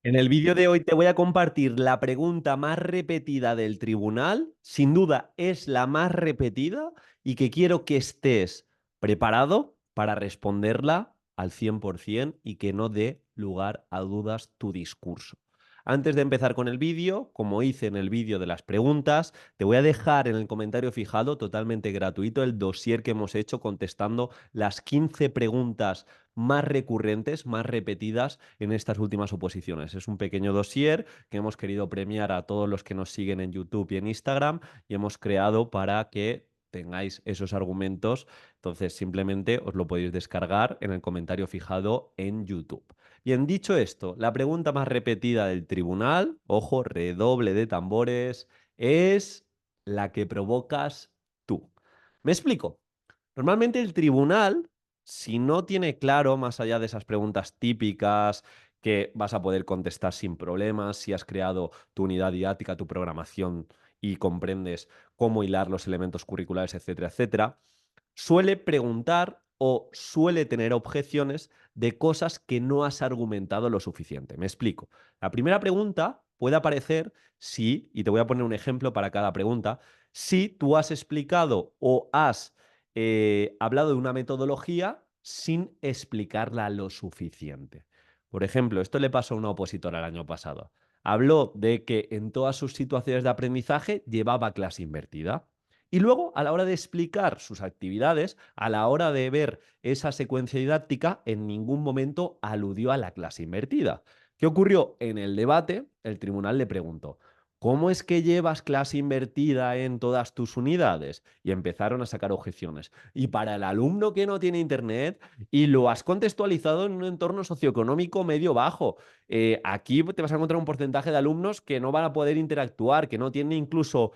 En el vídeo de hoy te voy a compartir la pregunta más repetida del tribunal. Sin duda es la más repetida y que quiero que estés preparado para responderla al 100% y que no dé lugar a dudas tu discurso. Antes de empezar con el vídeo, como hice en el vídeo de las preguntas, te voy a dejar en el comentario fijado totalmente gratuito el dossier que hemos hecho contestando las 15 preguntas más recurrentes, más repetidas en estas últimas oposiciones. Es un pequeño dossier que hemos querido premiar a todos los que nos siguen en YouTube y en Instagram y hemos creado para que tengáis esos argumentos. Entonces, simplemente os lo podéis descargar en el comentario fijado en YouTube. Bien, dicho esto, la pregunta más repetida del tribunal, ojo, redoble de tambores, es la que provocas tú. ¿Me explico? Normalmente el tribunal, si no tiene claro, más allá de esas preguntas típicas que vas a poder contestar sin problemas, si has creado tu unidad didáctica, tu programación y comprendes cómo hilar los elementos curriculares, etcétera, etcétera, suele preguntar o suele tener objeciones de cosas que no has argumentado lo suficiente. Me explico. La primera pregunta puede aparecer si, y te voy a poner un ejemplo para cada pregunta, si tú has explicado o has hablado de una metodología sin explicarla lo suficiente. Por ejemplo, esto le pasó a una opositora el año pasado. Habló de que en todas sus situaciones de aprendizaje llevaba clase invertida. Y luego, a la hora de explicar sus actividades, a la hora de ver esa secuencia didáctica, en ningún momento aludió a la clase invertida. ¿Qué ocurrió? En el debate, el tribunal le preguntó, ¿cómo es que llevas clase invertida en todas tus unidades? Y empezaron a sacar objeciones. Y para el alumno que no tiene internet y lo has contextualizado en un entorno socioeconómico medio-bajo, aquí te vas a encontrar un porcentaje de alumnos que no van a poder interactuar, que no tienen incluso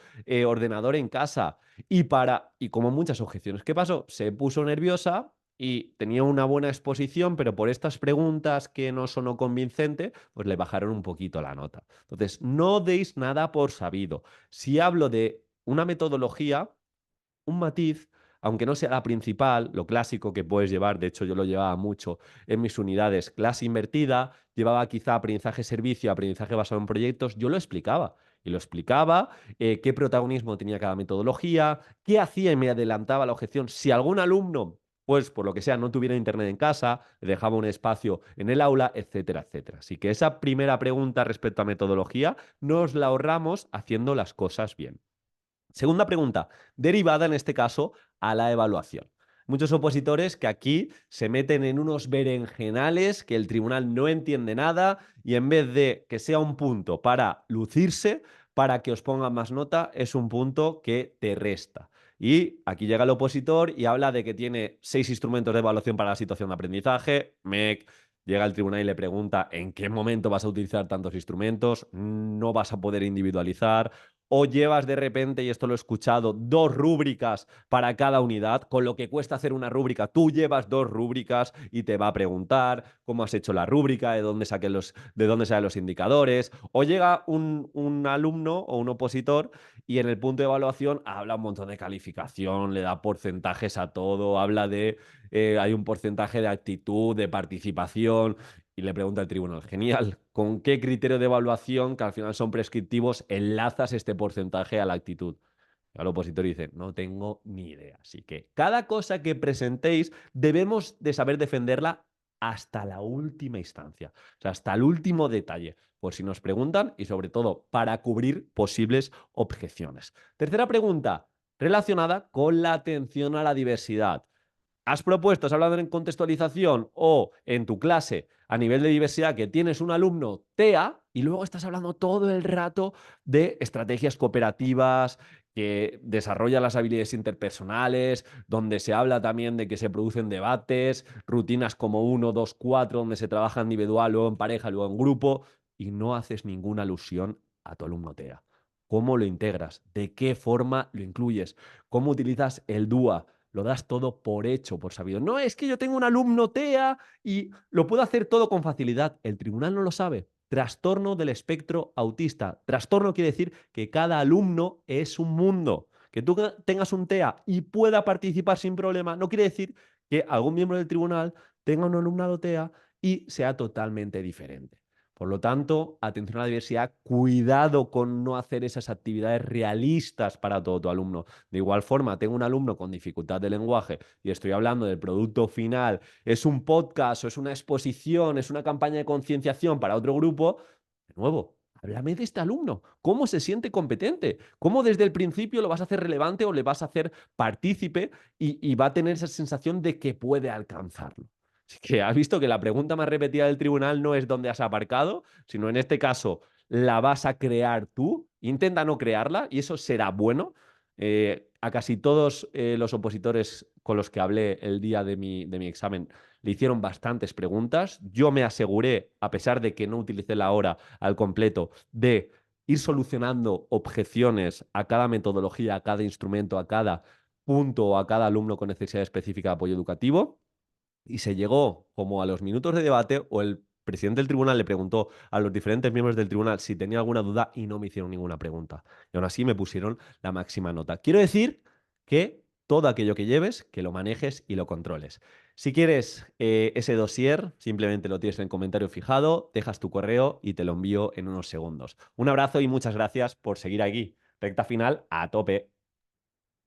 ordenador en casa. Y como muchas objeciones. ¿Qué pasó? Se puso nerviosa y tenía una buena exposición, pero por estas preguntas que no sonó convincente, pues le bajaron un poquito la nota. Entonces, no deis nada por sabido. Si hablo de una metodología, un matiz, aunque no sea la principal, lo clásico que puedes llevar, de hecho yo lo llevaba mucho en mis unidades, clase invertida, llevaba quizá aprendizaje-servicio, aprendizaje basado en proyectos, yo lo explicaba. Y lo explicaba, qué protagonismo tenía cada metodología, qué hacía y me adelantaba la objeción. Si algún alumno, pues por lo que sea, no tuviera internet en casa, le dejaba un espacio en el aula, etcétera, etcétera. Así que esa primera pregunta respecto a metodología nos la ahorramos haciendo las cosas bien. Segunda pregunta, derivada en este caso a la evaluación. Muchos opositores que aquí se meten en unos berenjenales que el tribunal no entiende nada y en vez de que sea un punto para lucirse, para que os pongan más nota, es un punto que te resta. Y aquí llega el opositor y habla de que tiene 6 instrumentos de evaluación para la situación de aprendizaje. Llega el tribunal y le pregunta en qué momento vas a utilizar tantos instrumentos, no vas a poder individualizar, o llevas de repente, y esto lo he escuchado, 2 rúbricas para cada unidad, con lo que cuesta hacer una rúbrica, tú llevas 2 rúbricas y te va a preguntar cómo has hecho la rúbrica, de dónde salen los indicadores, o llega un alumno o un opositor y en el punto de evaluación habla un montón de calificación, le da porcentajes a todo, habla de, hay un porcentaje de actitud, de participación, y le pregunta al tribunal, genial, ¿con qué criterio de evaluación, que al final son prescriptivos, enlazas este porcentaje a la actitud? El opositor dice, no tengo ni idea. Así que cada cosa que presentéis debemos de saber defenderla hasta la última instancia, o sea, hasta el último detalle, por si nos preguntan y sobre todo para cubrir posibles objeciones. Tercera pregunta, relacionada con la atención a la diversidad. Has propuesto, has hablado en contextualización o en tu clase a nivel de diversidad que tienes un alumno TEA y luego estás hablando todo el rato de estrategias cooperativas, que desarrolla las habilidades interpersonales, donde se habla también de que se producen debates, rutinas como 1, 2, 4, donde se trabaja individual, luego en pareja, luego en grupo, y no haces ninguna alusión a tu alumno TEA. ¿Cómo lo integras? ¿De qué forma lo incluyes? ¿Cómo utilizas el DUA? Lo das todo por hecho, por sabido. No, es que yo tengo un alumno TEA y lo puedo hacer todo con facilidad. El tribunal no lo sabe. Trastorno del espectro autista. Trastorno quiere decir que cada alumno es un mundo. Que tú tengas un TEA y pueda participar sin problema no quiere decir que algún miembro del tribunal tenga un alumnado TEA y sea totalmente diferente. Por lo tanto, atención a la diversidad, cuidado con no hacer esas actividades realistas para todo tu alumno. De igual forma, tengo un alumno con dificultad de lenguaje y estoy hablando del producto final, es un podcast o es una exposición, es una campaña de concienciación para otro grupo, de nuevo, háblame de este alumno. ¿Cómo se siente competente? ¿Cómo desde el principio lo vas a hacer relevante o le vas a hacer partícipe y va a tener esa sensación de que puede alcanzarlo? Así que has visto que la pregunta más repetida del tribunal no es dónde has aparcado, sino en este caso la vas a crear tú. Intenta no crearla y eso será bueno. A casi todos los opositores con los que hablé el día de mi examen le hicieron bastantes preguntas. Yo me aseguré, a pesar de que no utilicé la hora al completo, de ir solucionando objeciones a cada metodología, a cada instrumento, a cada punto o a cada alumno con necesidad específica de apoyo educativo. Y se llegó como a los minutos de debate o el presidente del tribunal le preguntó a los diferentes miembros del tribunal si tenía alguna duda y no me hicieron ninguna pregunta. Y aún así me pusieron la máxima nota. Quiero decir que todo aquello que lleves, que lo manejes y lo controles. Si quieres ese dossier, simplemente lo tienes en el comentario fijado, dejas tu correo y te lo envío en unos segundos. Un abrazo y muchas gracias por seguir aquí. Recta final a tope.